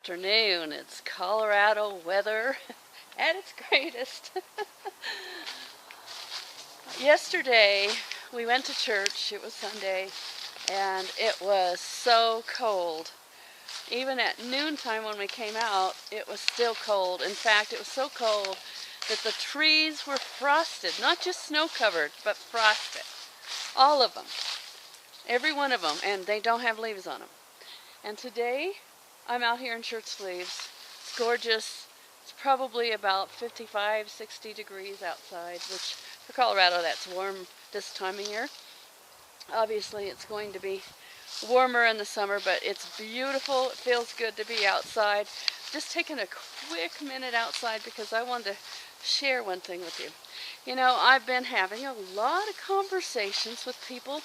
afternoon. It's Colorado weather at its greatest. Yesterday we went to church. It was Sunday and it was so cold. Even at noontime when we came out, it was still cold. In fact, it was so cold that the trees were frosted, not just snow covered, but frosted. All of them. Every one of them, and they don't have leaves on them. And today, I'm out here in shirt sleeves. It's gorgeous. It's probably about 55, 60 degrees outside, which for Colorado, that's warm this time of year. Obviously, it's going to be warmer in the summer, but it's beautiful. It feels good to be outside. Just taking a quick minute outside because I wanted to share one thing with you. You know, I've been having a lot of conversations with people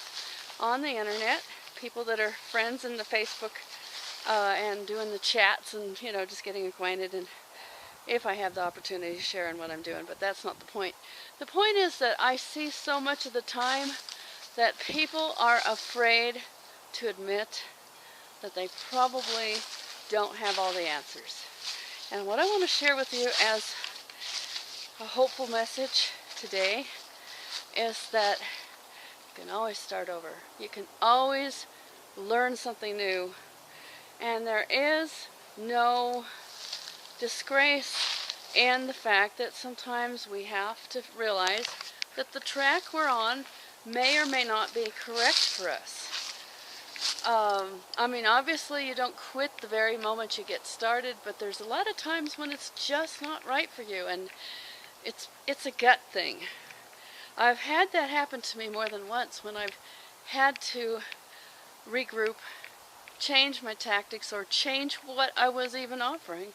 on the internet, people that are friends in the Facebook and doing the chats and, you know, just getting acquainted, and if I have the opportunity, sharing what I'm doing, but that's not the point. The point is that I see so much of the time that people are afraid to admit that they probably don't have all the answers. And what I want to share with you as a hopeful message today is that you can always start over. You can always learn something new. And there is no disgrace in the fact that sometimes we have to realize that the track we're on may or may not be correct for us. I mean, obviously you don't quit the very moment you get started, but there's a lot of times when it's just not right for you, and it's a gut thing. I've had that happen to me more than once when I've had to regroup, change my tactics, or change what I was even offering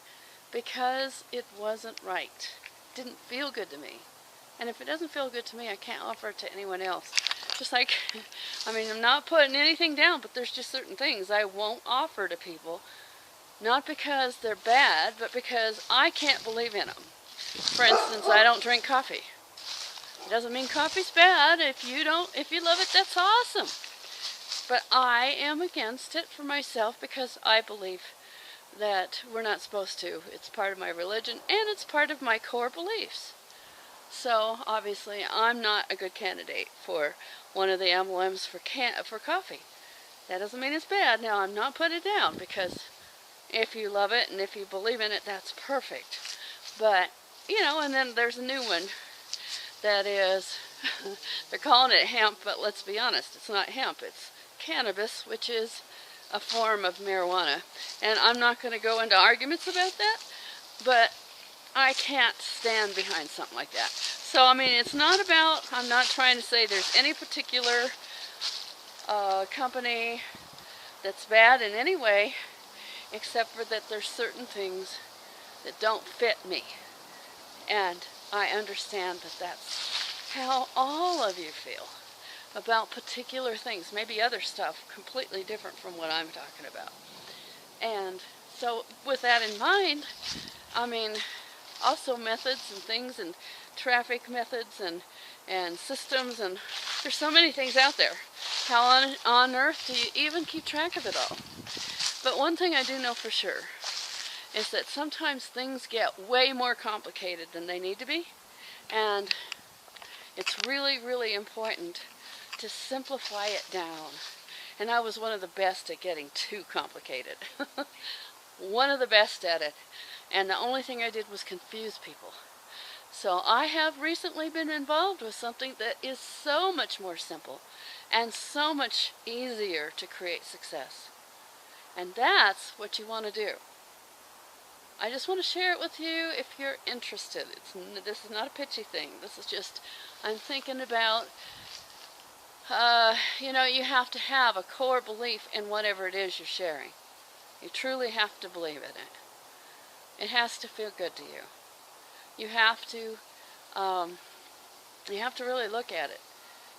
because it wasn't right. It didn't feel good to me. And if it doesn't feel good to me, I can't offer it to anyone else. Just like, I mean, I'm not putting anything down, but there's just certain things I won't offer to people. Not because they're bad, but because I can't believe in them. For instance, I don't drink coffee. It doesn't mean coffee's bad. If you love it, that's awesome. But I am against it for myself because I believe that we're not supposed to. It's part of my religion and it's part of my core beliefs. So obviously I'm not a good candidate for one of the emblems for coffee. That doesn't mean it's bad. Now, I'm not putting it down because if you love it and if you believe in it, that's perfect. But, you know, and then there's a new one that is, they're calling it hemp, but let's be honest, it's not hemp, it's cannabis, which is a form of marijuana. And I'm not going to go into arguments about that, but I can't stand behind something like that. So, I mean, it's not about, I'm not trying to say there's any particular company that's bad in any way, except for that there's certain things that don't fit me. And I understand that that's how all of you feel about particular things, maybe other stuff completely different from what I'm talking about. And so with that in mind, I mean, also methods and things and traffic methods and systems, and there's so many things out there. How on earth do you even keep track of it all? But one thing I do know for sure is that sometimes things get way more complicated than they need to be, and it's really, really important to simplify it down. And I was one of the best at getting too complicated. One of the best at it. And the only thing I did was confuse people. So I have recently been involved with something that is so much more simple and so much easier to create success. And that's what you want to do. I just want to share it with you if you're interested. This is not a pitchy thing. This is just, I'm thinking about, you know, you have to have a core belief in whatever it is you're sharing. You truly have to believe in it. It has to feel good to you. You have to really look at it.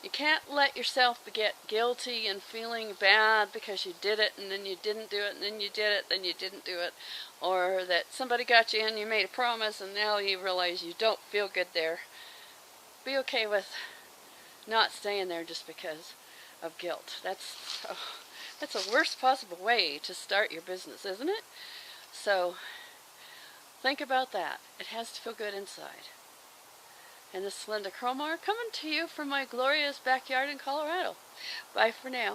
You can't let yourself get guilty and feeling bad because you did it and then you didn't do it and then you did it, then you didn't do it, or that somebody got you in, you made a promise and now you realize you don't feel good there. Be okay with not staying there just because of guilt. That's the worst possible way to start your business, isn't it? So think about that. It has to feel good inside. And this is Lynda Cromar coming to you from my glorious backyard in Colorado. Bye for now.